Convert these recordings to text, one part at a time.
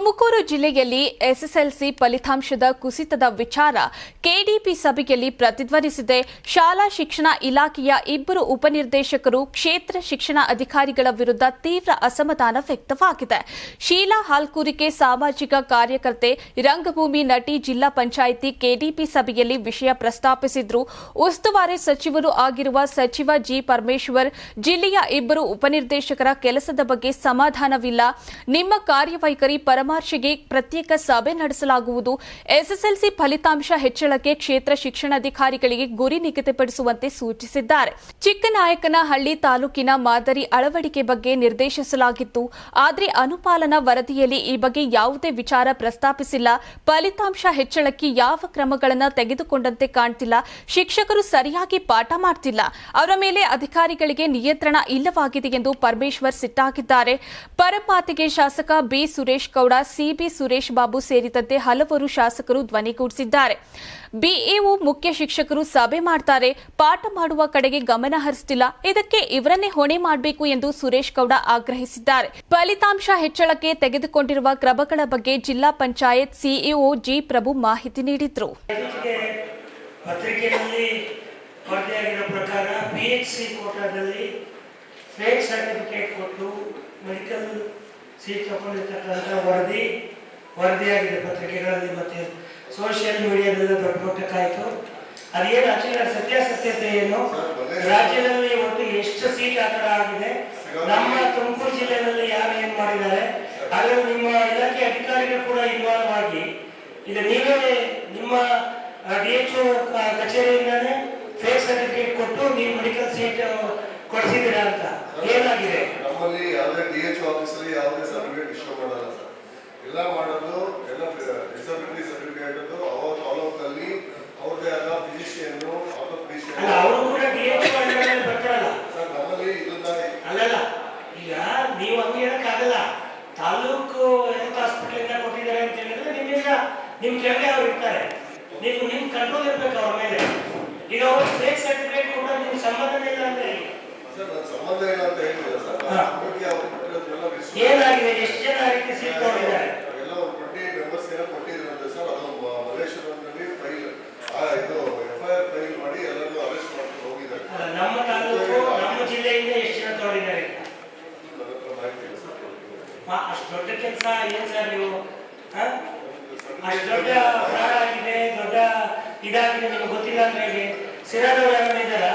ತುಮಕೂರು ಜಿಲ್ಲೆಯಲ್ಲಿ ಎಸ್ಎಸ್ಎಲ್ಸಿ ಫಲಿತಾಂಶದ ಕುಸಿತದ ವಿಚಾರ ಕೆಡಿಪಿ ಸಭೆಯಲ್ಲಿ ಪ್ರತಿಧ್ವನಿಸಿದೆ. ಶಾಲಾ ಶಿಕ್ಷಣ ಇಲಾಖೆಯ ಇಬ್ಬರು ಉಪನಿರ್ದೇಶಕರು ಕ್ಷೇತ್ರ ಶಿಕ್ಷಣ ಅಧಿಕಾರಿಗಳ ವಿರುದ್ಧ ತೀವ್ರ ಅಸಮಾಧಾನ ವ್ಯಕ್ತವಾಗಿದೆ. ಶೀಲಾ ಹಾಲ್ಕೂರಿಕೆ ಸಾಮಾಜಿಕ ಕಾರ್ಯಕರ್ತೆ, ರಂಗಭೂಮಿ ನಟಿ ಜಿಲ್ಲಾ ಪಂಚಾಯಿತಿ ಕೆಡಿಪಿ ಸಭೆಯಲ್ಲಿ ವಿಷಯ ಪ್ರಸ್ತಾಪಿಸಿದ್ರು. ಉಸ್ತುವಾರಿ ಸಚಿವರು ಆಗಿರುವ ಸಚಿವ ಜಿ ಪರಮೇಶ್ವರ್, ಜಿಲ್ಲೆಯ ಇಬ್ಬರು ಉಪನಿರ್ದೇಶಕರ ಕೆಲಸದ ಬಗ್ಗೆ ಸಮಾಧಾನವಿಲ್ಲ, ನಿಮ್ಮ ಕಾರ್ಯವೈಖರಿ ಪರಾಮರ್ಶೆಗೆ ಪ್ರತ್ಯೇಕ ಸಭೆ ನಡೆಸಲಾಗುವುದು. ಎಸ್ಎಸ್ಎಲ್ಸಿ ಫಲಿತಾಂಶ ಹೆಚ್ಚಳಕ್ಕೆ ಕ್ಷೇತ್ರ ಶಿಕ್ಷಣಾಧಿಕಾರಿಗಳಿಗೆ ಗುರಿ ನಿಗದಿಪಡಿಸುವಂತೆ ಸೂಚಿಸಿದ್ದಾರೆ. ಚಿಕ್ಕನಾಯಕನಹಳ್ಳಿ ತಾಲೂಕಿನ ಮಾದರಿ ಅಳವಡಿಕೆ ಬಗ್ಗೆ ನಿರ್ದೇಶಿಸಲಾಗಿತ್ತು. ಆದರೆ ಅನುಪಾಲನಾ ವರದಿಯಲ್ಲಿ ಈ ಬಗ್ಗೆ ಯಾವುದೇ ವಿಚಾರ ಪ್ರಸ್ತಾಪಿಸಿಲ್ಲ. ಫಲಿತಾಂಶ ಹೆಚ್ಚಳಕ್ಕೆ ಯಾವ ಕ್ರಮಗಳನ್ನು ತೆಗೆದುಕೊಂಡಂತೆ ಕಾಣ್ತಿಲ್ಲ. ಶಿಕ್ಷಕರು ಸರಿಯಾಗಿ ಪಾಠ ಮಾಡ್ತಿಲ್ಲ. ಅವರ ಮೇಲೆ ಅಧಿಕಾರಿಗಳಿಗೆ ನಿಯಂತ್ರಣ ಇಲ್ಲವಾಗಿದೆ ಎಂದು ಪರಮೇಶ್ವರ್ ಸಿಟ್ಟಾಗಿದ್ದಾರೆ. ಪರಪಾತಿಗೆ ಶಾಸಕ ಬಿ ಸುರೇಶ್ ಗೌಡ, ಸಿಬಿ ಸುರೇಶ್ ಬಾಬು ಸೇರಿದಂತೆ ಹಲವರು ಶಾಸಕರು ಧ್ವನಿಗೂಡಿಸಿದ್ದಾರೆ. ಬಿಇಒ ಮುಖ್ಯ ಶಿಕ್ಷಕರು ಸಭೆ ಮಾಡ್ತಾರೆ, ಪಾಠ ಮಾಡುವ ಕಡೆಗೆ ಗಮನ ಹರಿಸುತ್ತಿಲ್ಲ, ಇದಕ್ಕೆ ಇವರನ್ನೇ ಹೊಣೆ ಮಾಡಬೇಕು ಎಂದು ಸುರೇಶ್ ಗೌಡ ಆಗ್ರಹಿಸಿದ್ದಾರೆ. ಫಲಿತಾಂಶ ಹೆಚ್ಚಳಕ್ಕೆ ತೆಗೆದುಕೊಂಡಿರುವ ಕ್ರಮಗಳ ಬಗ್ಗೆ ಜಿಲ್ಲಾ ಪಂಚಾಯತ್ ಸಿಇಒ ಜಿ ಪ್ರಭು ಮಾಹಿತಿ ನೀಡಿದರು. ಪತ್ರಿಕೆಯಲ್ಲಿ ವರದಿಯಾಗಿರೋ ಪ್ರಕಾರ ಪಿಎಚ್ಸಿ ಕೋಟಾದಲ್ಲಿ ಫೇಕ್ ಸರ್ಟಿಫಿಕೇಟ್ ಕೊಟ್ಟು ಮೆಡಿಕಲ್ ಸೀಟ್ ತಗೊಂಡಿರ್ತಕ್ಕಂಥ ವರದಿಯಾಗಿದೆ ಪತ್ರಿಕೆಗಳಲ್ಲಿ ಮತ್ತು ಸೋಷಿಯಲ್ ಮೀಡಿಯಾದಲ್ಲಿ ದೊಡ್ಡಕಾಯಿತು. ಅದೇನು ಅಚಲ ಸತ್ಯಾಸತ್ಯತೆ ಏನು, ರಾಜ್ಯದಲ್ಲಿ ಒಟ್ಟು ಎಷ್ಟು ಸೀಟ್ ಆ ಥರ ಆಗಿದೆ, ನಮ್ಮ ತುಮಕೂರು ಜಿಲ್ಲೆಯಲ್ಲಿ ಯಾರು ಏನು ಮಾಡಿದ್ದಾರೆ, ಅದರಲ್ಲಿ ನಿಮ್ಮ ಇಲಾಖೆ ಅಧಿಕಾರಿಗಳು ಕೂಡ ಇನ್ವಾಲ್ವ್ ಆಗಿ ಈಗ ನೀವೇ ನಿಮ್ಮ DHO ಕಚೇರಿಯಿಂದಾನೇ ಫೇಕ್ ಸರ್ಟಿಫಿಕೇಟ್ ಕೊಟ್ಟು ನೀವು ಮೆಡಿಕಲ್ ಸೀಟ್ ಕೊಡಿಸಿದ್ದೀರಾ ಅಂತ ಏನಾಗಿದೆ? ನಮ್ಮಲ್ಲಿ ಯಾವುದೇ DHO ಆಫೀಸಲ್ಲಿ ಯಾವುದೇ ಸರ್ಟಿಫಿಕೇಟ್ ಇಶ್ಯೂ ಮಾಡಲ್ಲ ಸರ್. ಎಲ್ಲ ಮಾಡೋದು ಎಲ್ಲ ಡಿಸಬಿಲಿಟಿ ಸರ್ಟಿಫಿಕೇಟ್ ಅವ್ರ ತಾಲೂಕಲ್ಲಿ ಅವ್ರದೇ ಆದ ಫಿಸಿಷಿಯನ್ ಆರ್ಥೋಪೆಡಿಷಿಯನ್ ಅವರು ಕೂಡ DHO ಅಂಡರ್ನಲ್ಲಿ ಬರ್ತಾರಲ್ಲ ಸರ್. ನಮ್ಮಲ್ಲಿ ಇದನ್ನ ಅಲ್ಲಲ್ಲ, ಈಗ ನೀವು ಹಂಗೆ ಹೇಳಕ್ಕಾಗಲ್ಲ. ತಾಲೂಕು ಹೆಲ್ತ್ ಹಾಸ್ಪಿಟಲ್ ಇಂದ ಕೊಟ್ಟಿದ್ದಾರೆ ಅಂತ ಹೇಳಿದ್ರೆ ನಿಮ್ಮಿಂದ ನಿಮ್ ಕೆಳಗೆ ಅವ್ರು ಇರ್ತಾರೆ, ನೀವು ನಿಮ್ ಕಂಟ್ರೋಲ್ ಇರ್ಬೇಕು ಅವ್ರ ಮೇಲೆ. ಈಗ ಅವ್ರು ಫೇಕ್ ಸರ್ಟಿಫಿಕೇಟ್ ಕೂಡ ನಿಮ್ ಸಂಬಂಧ ಇಲ್ಲ ಅಂದ್ರೆ ಸರ್, ನನ್ನ ಸಂಬಂಧ ಇಲ್ಲ ಅಂತ ಹೇಳಿಲ್ಲ ಸರ್. ಏನಾಗಿದೆ, ಎಷ್ಟು ಜನ ರೀತಿ ಸೀಟ್ ತಗೊಂಡಿದ್ದಾರೆ? ಎಲ್ಲ 20 ಮೆಂಬರ್ಸ್ ಏನೋ ಕೊಟ್ಟಿದ್ರಂತೆ ಸರ್. ಅದು ಮಲೇಶ್ವರದಲ್ಲಿ ಫೈಲ್ ಇದು FIR ಫೈಲ್ ಮಾಡಿ ಎಲ್ಲರೂ ಅರೆಸ್ಟ್ ಮಾಡ್ಕೊಂಡು ಹೋಗಿದ್ದಾರೆ. ನಮ್ಮ ತಾಲೂಕು ನಮ್ಮ ಜಿಲ್ಲೆಯಿಂದ ಎಷ್ಟು ಜನ ತಗೊಂಡಿದ್ದಾರೆ? ಅಷ್ಟು ದೊಡ್ಡ ಕೆಲಸ ಏನ್ ಸರ್ ನೀವು? ಅಷ್ಟು ದೊಡ್ಡ ಫ್ರಾಡ್ ಆಗಿದೆ, ದೊಡ್ಡ ಇದಾಗಿದೆ, ನಿಮ್ಗೆ ಗೊತ್ತಿಲ್ಲ ಅಂದ್ರೆ ಹೇಗೆ? ಸಿರಾದವ್ರು ಯಾರು ಇದ್ದಾರಾ?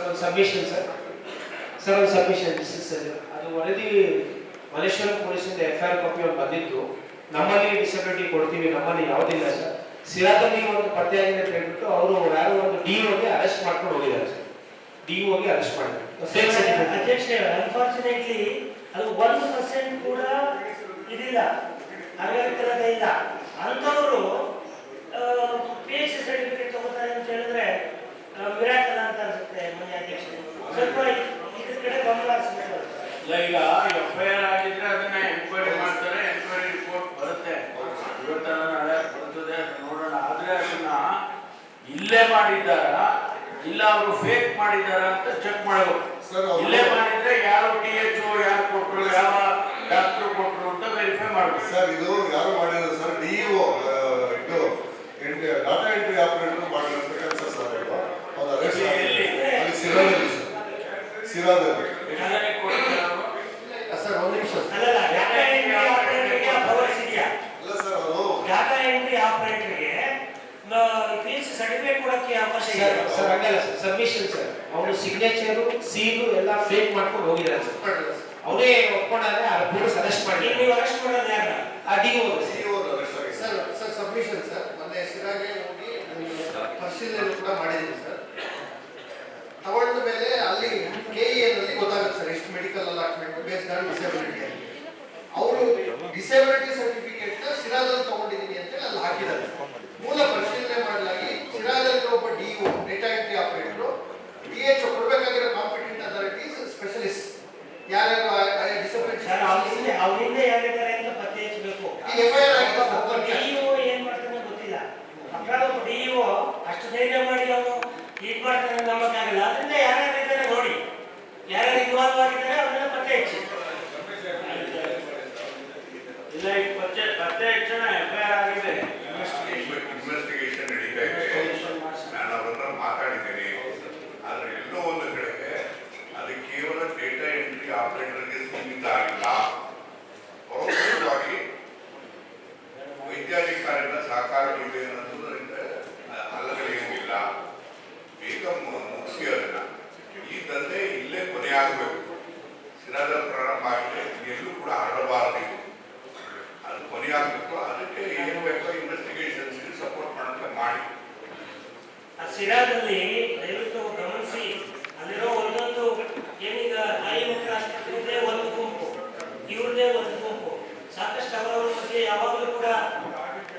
ಒಂದು ಸಬ್ಮಿಷನ್ ಸರ್ ಒಂದು ಸಬ್ಮಿಷನ್ ಅದು ವರದಿ ಮಲೇಶ್ವರ ಪೊಲೀಸಿಂದ FIR ಕಾಪಿ ಒಂದು ಬಂದಿತ್ತು. ನಮ್ಮಲ್ಲಿ ಡಿಸಬಿಲಿಟಿ ಕೊಡ್ತೀವಿ, ನಮ್ಮಲ್ಲಿ ಯಾವುದಿಲ್ಲ ಸರ್. ಸಿರಾದಲ್ಲಿ ಒಂದು ಪತ್ತೆ ಆಗಿದೆ ಅಂತ ಹೇಳ್ಬಿಟ್ಟು ಅವರು ಯಾರೋ ಒಂದು DOಗೆ ಅರೆಸ್ಟ್ ಮಾಡ್ಕೊಂಡು ಹೋಗಿದ್ದಾರೆ ಸರ್. DOಗೆ ಅರೆಸ್ಟ್ ಮಾಡಿದ್ದಾರೆ. ಅಧ್ಯಕ್ಷ, ಅನ್ಫಾರ್ಚುನೇಟ್ಲಿ ಅದು 1% ಕೂಡ ಇದಿಲ್ಲ, ಅಗತ್ಯದ ಇಲ್ಲ. ಅಂಥವರು PHC ಸರ್ಟಿಫಿಕೇಟ್ ತಗೋತಾರೆ ಅಂತ ಹೇಳಿದ್ರೆ ವಿರಾಟಲ್ಲ ಅಂತ ಅನ್ಸುತ್ತೆ. ಮನೆ ಅಧ್ಯಕ್ಷ ಸ್ವಲ್ಪ ಇದ್ರ ಕಡೆ ಗಮನ ಹರಿಸಬೇಕು. ಈಗ FIR ಆಗಿದ್ರೆ ಅದನ್ನ ಎನ್ಕ್ವೈರಿ ಮಾಡ್ತಾರೆ, ಎನ್ಕ್ವೈರಿ ರಿಪೋರ್ಟ್ ಬರುತ್ತೆ, ಇವತ್ತಲ್ಲ ನಾಳೆ ಬರ್ತದೆ, ನೋಡೋಣ. ಆದ್ರೆ ಅದನ್ನ ಇಲ್ಲೇ ಮಾಡಿದ್ದಾರ ಇಲ್ಲ ಅವರು ಫೇಕ್ ಮಾಡಿದಾರ ಅಂತ ಚೆಕ್ ಮಾಡಬೇಕು. ಇಲ್ಲೇ ಮಾಡಿದ್ರೆ ಯಾರು DHO ಯಾರು ಕೊಟ್ಟರು, ಯಾವ ಡಾಕ್ಟರ್ ಕೊಟ್ಟರು ಅಂತ ವೆರಿಫೈ ಮಾಡಬೇಕು ಸರ್. ಇದು ಯಾರು ಮಾಡಿದ್ರು ಸರ್? DO ಇದು ಡಾಟಾ ಎಂಟ್ರಿ ಆಪರೇಟರ್ ಮಾಡಿರೋ ಕೆಲಸ ಸರ್. ಅವ್ರು ಅರೆಸ್ಟ್ ಅಲ್ಲಿ ಸಿರಾದಲ್ಲಿ ಸರ್ ಒಂದು ನಿಮಿಷ ಅಲ್ಲಲ್ಲ, ಡಾಟಾ ಎಂಟ್ರಿ ಆಪರೇಟರ್ಗೆ ಪವರ್ಸ್ ಇದೆಯಾ? ಇಲ್ಲ ಸರ್. ಅವರು ಡಾಟಾ ಎಂಟ್ರಿ ಆಪರೇಟರ್ಗೆ PHC ಸರ್ಟಿಫಿಕೇಟ್ ಕೊಡಕ್ಕೆ ಅವಕಾಶ ಇದೆ ಸರ್. ಹಂಗಲ್ಲ ಸರ್, ಸಬ್ಮಿಷನ್ ಸರ್. ಅವರು ಸಿಗ್ನೇಚರು ಸೀಲು ಎಲ್ಲ ಫೇಕ್ ಮಾಡ್ಕೊಂಡು ಹೋಗಿದ್ದಾರೆ ಸರ್. ಅವರೇ ಒಪ್ಕೊಂಡಾದ್ರೆ ಆ ಪೊಲೀಸ್ ಅರೆಸ್ಟ್ ಮಾಡಿ. ನೀವು ಅರೆಸ್ಟ್ ಮಾಡೋದು ಯಾರ? ಆ DO ಅರೆಸ್ಟ್ ಆಗಿದೆ ಸರ್. Submission sir. ಮೊನ್ನೆ ಸಿರಾಗೆ ಹೋಗಿ ಪರಿಶೀಲನೆ ಕೂಡ ಮಾಡಿದ್ದೀನಿ ಸರ್. ತಗೊಂಡ ಮೇಲೆ ಅಲ್ಲಿ KEನಲ್ಲಿ ಗೊತ್ತಾಗುತ್ತೆ ಸರ್ ಎಷ್ಟು medical allotment based on disability ಅಂತ. ಅವರು ಡಿಸಬಿಲಿಟಿ ಸರ್ಟಿಫಿಕೇಟ್ ಸಿರಾದಲ್ಲಿ ತಗೊಂಡಿದ್ದೀನಿ ಅಂತ ಅಲ್ಲಿ ಹಾಕಿದ್ದಾರೆ. ಮೂಲ ಪರಿಶೀಲನೆ ಮಾಡಲಾಗಿ ಸಿರಾದಲ್ಲಿ ಒಬ್ಬ DO data entry operator DHO ಕೊಡಬೇಕಾಗಿರೋ ಕಾಂಪಿಟೆಂಟ್ ಅಥಾರಿಟೀಸ್ ಸ್ಪೆಷಲಿಸ್ಟ್ ಯಾರ್ಯಾರು ಡಿಸಬಿಲಿಟಿ ಅವರಿಂದ ಯಾರಿದ್ದಾರೆ ಅಂತ ಪತ್ತೆ ಹಚ್ಚಬೇಕು. FIR ಆಗಿದೆ. DO ಏನ್ ಮಾಡ್ತಾನೆ ಗೊತ್ತಿಲ್ಲ. ಒಬ್ಬ DO ಅಷ್ಟು ಧೈರ್ಯ ಮಾಡಿ ಅವನು ಇದು ಮಾಡ್ತಾನೆ ನಂಬಕ್ಕಾಗಲ್ಲ. ಅದರಿಂದ ಯಾರ್ಯಾರಿದ್ದಾರೆ ನೋಡಿ, ಯಾರ್ಯಾರು ಇನ್ವಾಲ್ವ್ ಆಗಿದ್ದಾರೆ ಅವನ್ನೆಲ್ಲ ಪತ್ತೆ ಹಚ್ಚಿ. ಇಲ್ಲ ಈಗ ಪತ್ತೆ ಹೆಚ್ಚಳ FIR ಆಗಿದೆ. ಇನ್ವೆಸ್ಟಿಗೇಷನ್ ನಡೀತಾ ಇದೆ. ನಾನು ಅವರನ್ನ ಮಾತಾಡಿದ್ದೇನೆ. ಆದ್ರೆ ಎಲ್ಲೋ ಒಂದು ಕಡೆ ಅದು ಕೇವಲ ಡೇಟಾ ಎಂಟ್ರಿ ಆಪರೇಟರ್ಗೆ ಸೀಮಿತ ಆಗಿಲ್ಲ. ಪರೋಕ್ಷವಾಗಿ ವೈದ್ಯಾಧಿಕಾರಿಗಳ ಸಹಕಾರವಿದೆ ಅನ್ನೋದ್ರಿಂದ ಅಲ್ಲಗಳೇನಿಲ್ಲ. ಬೇಗ ಮುಗಿಸಿ ಅದನ್ನ ಈ ದಂಧೆ ಇಲ್ಲೇ ಕೊನೆಯಾಗಬೇಕು. ಸಿರಾದಲ್ಲಿ ಪ್ರಾರಂಭ ಆಗಿದೆ, ಎಲ್ಲೂ ಕೂಡ ಹರಡಬಾರದು. ಅದು ಕೊನೆಯಾಗಬೇಕು. ಅದಕ್ಕೆ ಏನು ಬೇಕೋ ಇನ್ವೆಸ್ಟಿಗೇಷನ್ಸ್ ಸಪೋರ್ಟ್ ಮಾಡೋಕ್ಕೆ ಮಾಡಿ. ಆ ಸಿರಾದಲ್ಲಿ ದಯವಿಟ್ಟು ಗಮನಿಸಿ, ಅಲ್ಲಿರೋ ಒಂದೊಂದು ಏನೀಗ ತಾಯಿ ಮಕ್ಕಳ ಆಸ್ಪತ್ರೆ ಒಂದು ಗುಂಪು, ಇವ್ರದೇ ಒಂದು ಗುಂಪು, ಸಾಕಷ್ಟು ಅವರವರ ಮಧ್ಯೆ ಯಾವಾಗಲೂ ಕೂಡ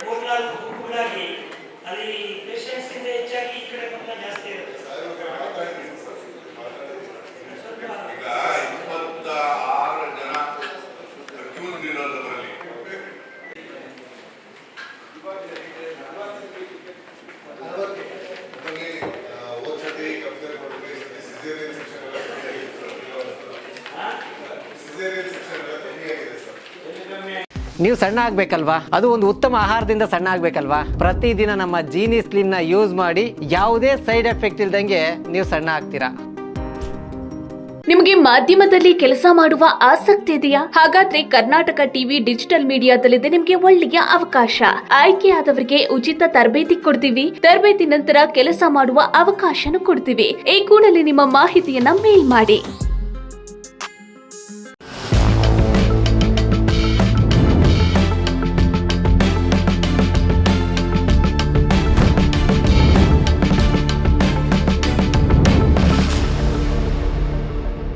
3-4 ಗುಂಪುಗಳಾಗಿ ಅಲ್ಲಿ ಪೇಷಂಟ್ಸ್ ಇಂದ ಹೆಚ್ಚಾಗಿ ಈ ಕಡೆ ಪಕ್ಕ ಜಾಸ್ತಿ ಇರುತ್ತೆ. ಈಗ 26 ಜನ ಅಕ್ಯೂಸ್ ಇರೋದ್ರಲ್ಲಿ ಓದ್ಸತಿ ಕಂಪೇರ್ ಮಾಡಿದ್ರೆ ಸಿಸೇರಿಯನ್ ಸೆಕ್ಷನ್ ಎಲ್ಲ ಕಮ್ಮಿ ಆಗಿದೆ ಸರ್. ಸಿಸೇರಿಯನ್ ಸೆಕ್ಷನ್ ಎಲ್ಲ ಕಮ್ಮಿ ಆಗಿದೆ ಸರ್. ನೀವು ಸಣ್ಣ ಆಗ್ಬೇಕಲ್ವಾ? ಅದು ಒಂದು ಉತ್ತಮ ಆಹಾರದಿಂದ ಸಣ್ಣ ಆಗ್ಬೇಕಲ್ವಾ? ಪ್ರತಿದಿನ ನಮ್ಮ ಜೀನಿ ಸ್ಲಿಮ್ ನ ಯೂಸ್ ಮಾಡಿ ಯಾವುದೇ ಸೈಡ್ ಎಫೆಕ್ಟ್ ಇಲ್ದಂಗೆ ನೀವು ಸಣ್ಣ ಆಗ್ತೀರಾ. ನಿಮಗೆ ಮಾಧ್ಯಮದಲ್ಲಿ ಕೆಲಸ ಮಾಡುವ ಆಸಕ್ತಿ ಇದೆಯಾ? ಹಾಗಾದ್ರೆ ಕರ್ನಾಟಕ ಟಿವಿ ಡಿಜಿಟಲ್ ಮೀಡಿಯಾದಲ್ಲಿದೆ ನಿಮಗೆ ಒಳ್ಳೆಯ ಅವಕಾಶ. ಆಯ್ಕೆಯಾದವರಿಗೆ ಉಚಿತ ತರಬೇತಿ ಕೊಡ್ತೀವಿ. ತರಬೇತಿ ನಂತರ ಕೆಲಸ ಮಾಡುವ ಅವಕಾಶನೂ ಕೊಡ್ತೀವಿ. ಈ ಕೂಡಲೇ ನಿಮ್ಮ ಮಾಹಿತಿಯನ್ನ ಮೇಲ್ ಮಾಡಿ.